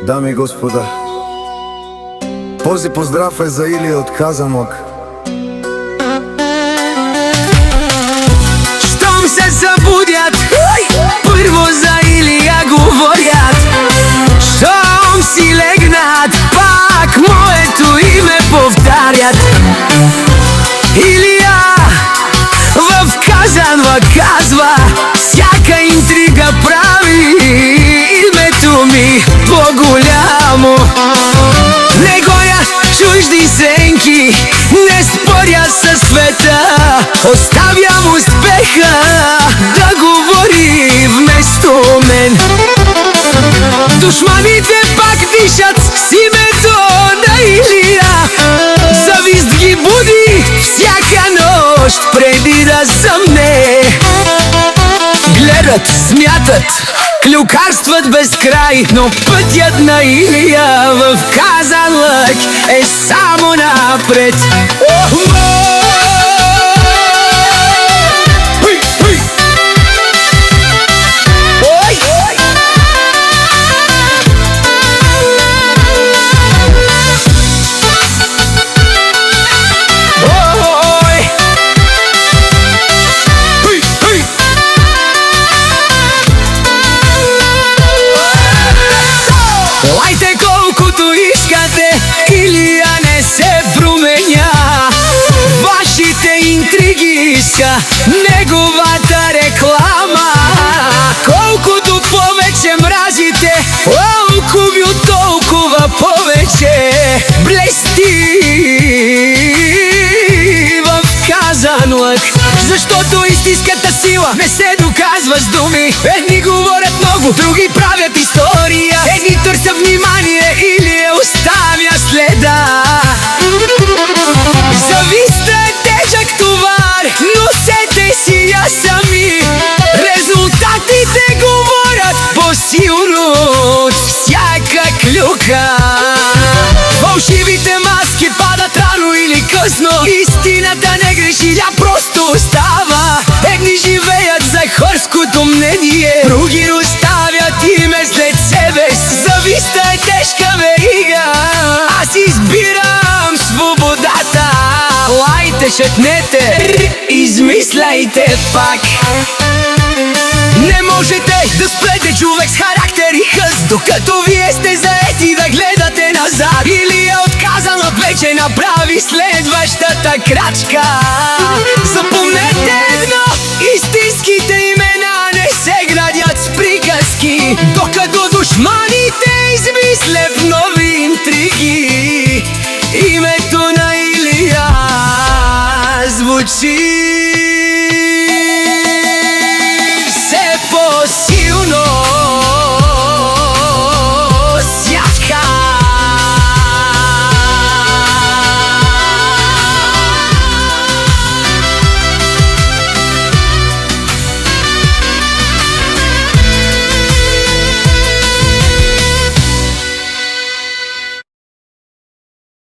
Дами и господа, този поздрав е за Илия от Казанлък. Щом се събудят, първо за Илия говорят. Щом си легнат, пак моето име повтарят. Илия в Казанлък казва, всяка интрига прави името ми по-голямо. Не гоня чужди сенки, не споря със света, оставям успеха да говори вместо мен. Душманите пак дишат с името на Илия. Завист ги буди всяка нощ преди да съмне. Гледат, смятат, клюкарстват без край, но пътят на Илия в Казанлък е само напред. Лайте колкото искате, Илия не се променя. Вашите интриги иска неговата реклама. Колкото повече мразите, колко толкова повече блести в Казанлък. Защото истинската сила не се доказва с думи. Едни говорят много, други правят история. Едни търсят внимание или оставя следа. Завистта е тежък товар, носете си я сами. Резултатите говорят по-силно от всяка клюка. Фалшивите маски падат рано или късно. Истината не греши, тя просто остава. Едни живеят за хорското мнение, други оставят име след себе си. Завистта е тежка верига, аз избирам свободата. Лайте, шепнете, измисляйте пак. Не можете да спрете човек с характер и хъс, докато вие сте заети да гледате назад. Илия от Казанлък вече направи следващата крачка. Запомнете едно, истинските имена не се градят с приказки, докато душманите